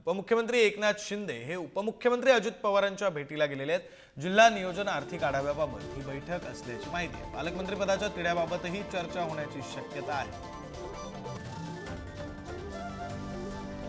उपमुख्यमंत्री एकनाथ शिंदे हे उपमुख्यमंत्री अजित पवारांच्या भेटीला गेलेले आहेत। जिल्हा नियोजन आर्थिक आढाव्याबाबत ही बैठक असल्याची माहिती आहे। पालकमंत्री पदाच्या तिढ्याबाबतही चर्चा होण्याची शक्यता आहे।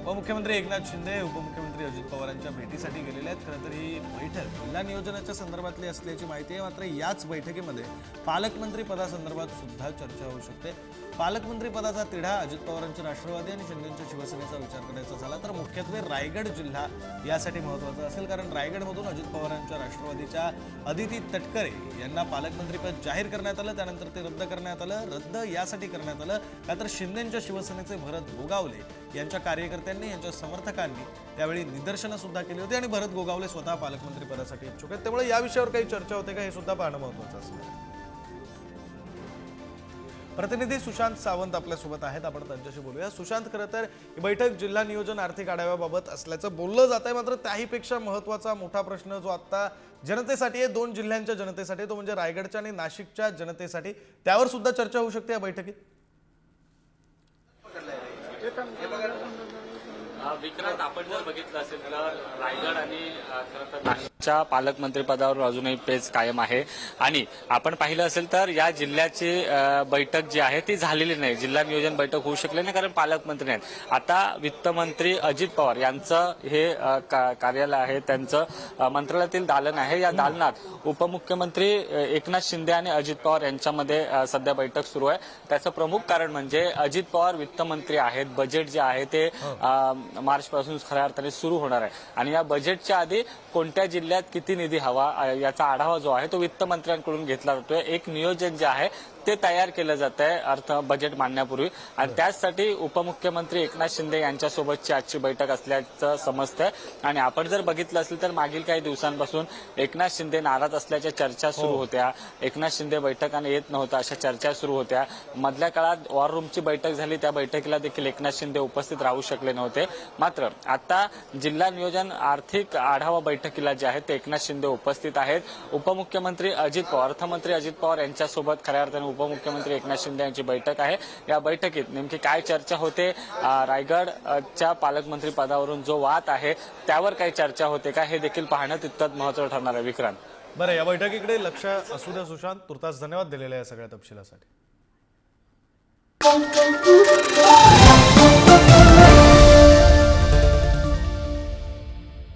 उपमुख्यमंत्री एकनाथ शिंदे हे उपमुख्यमंत्री अजित पवारांच्या भेटीसाठी गेलेले आहेत। खरं तर ही बैठक जिल्हा नियोजनाच्या संदर्भातली असल्याची माहिती आहे। मात्र याच बैठकीमध्ये पालकमंत्री पदासंदर्भात सुद्धा चर्चा होऊ शकते। पालकमंत्री पदाचा तिढा अजित पवारांच्या राष्ट्रवादी आणि शिंदेंच्या शिवसेनेचा विचार करायचा झाला तर मुख्यत्वे रायगड जिल्हा यासाठी महत्त्वाचा असेल, कारण रायगडमधून अजित पवारांच्या राष्ट्रवादीच्या अदिती तटकरे यांना पालकमंत्रीपद जाहीर करण्यात आलं, त्यानंतर ते रद्द करण्यात आलं। रद्द यासाठी करण्यात आलं का तर शिंदेंच्या शिवसेनेचे भरत गोगावले यांच्या कार्यकर्त्यांनी, यांच्या समर्थकांनी त्यावेळी निदर्शनं सुद्धा केली होती आणि भरत गोगावले स्वतः पालकमंत्री पदासाठी इच्छुक आहेत। त्यामुळे या विषयावर काही चर्चा होते का हे सुद्धा पाहणं महत्त्वाचं असेल। प्रतिनिधी सुशांत सावंत आपल्यासोबत आहेत, आपण त्यांच्याशी बोलूया। सुशांत, खरं तर ही बैठक जिल्हा नियोजन आर्थिक आढाव्याबाबत असल्याचं बोललं जात आहे, मात्र त्याहीपेक्षा महत्त्वाचा मोठा प्रश्न जो आता जनतेसाठी आहे, दोन जिल्ह्यांच्या जनतेसाठी, तो म्हणजे रायगडच्या आणि नाशिकच्या जनतेसाठी, त्यावर सुद्धा चर्चा होऊ शकते या बैठकीत। विक्रांत, आपण जर बघितलं असेल तर रायगड आणि खरं तर नाशिकच्या पालकमंत्री पदावर अजूनही पेच कायम आहे आणि आपण पाहिलं असेल तर या जिल्ह्याची बैठक जी आहे ती झालेली नाही। जिल्हा नियोजन बैठक होऊ शकली नाही कारण पालकमंत्री नाहीत। आता वित्तमंत्री अजित पवार यांचं हे कार्यालय आहे, त्यांचं मंत्रालयातील दालन आहे। या दालनात उपमुख्यमंत्री एकनाथ शिंदे आणि अजित पवार यांच्यामध्ये सध्या बैठक सुरू आहे। त्याचं प्रमुख कारण म्हणजे अजित पवार वित्तमंत्री आहेत, बजेट जे आहे ते मार्च पासून खऱ्या अर्थाने सुरू होणार आहे आणि या बजेटच्या आधी कोणत्या जिल्ह्यात किती निधी हवा याचा आढावा जो आहे तो वित्तमंत्र्यांकडून घेतला जातोय। एक नियोजन जे आहे ते तयार केलं जात आहे अर्थ बजेट मांडण्यापूर्वी आणि त्याचसाठी उपमुख्यमंत्री एकनाथ शिंदे यांच्यासोबतची आजची बैठक असल्याचं समजतंय। आणि आपण जर बघितलं असेल तर मागील काही दिवसांपासून एकनाथ शिंदे नाराज असल्याच्या चर्चा सुरू होत्या। एकनाथ शिंदे बैठकाने येत नव्हता अशा चर्चा सुरू होत्या। मधल्या काळात वॉर रूमची बैठक झाली, त्या बैठकीला देखील एकनाथ शिंदे उपस्थित राहू शकले नव्हते। मात्र आता जिल्हा नियोजन आर्थिक आढावा बैठकीला जे आहे ते एकनाथ शिंदे उपस्थित आहेत। उपमुख्यमंत्री अजित पवार, अर्थमंत्री अजित पवार यांच्यासोबत खऱ्या अर्थाने उपमुख्यमंत्री एकनाथ शिंदे यांची बैठक आहे। या बैठकीत नेमकी काय चर्चा होते, रायगडच्या पालकमंत्री पदावरून जो वाद आहे त्यावर काही चर्चा होते का हे देखील पाहणं तितकंच महत्त्वाचं ठरणार आहे। विक्रांत, बरं, या बैठकीकडे लक्ष असू द्या सुशांत। तुर्तास धन्यवाद दिलेल्या या सगळ्या तपशिलासाठी।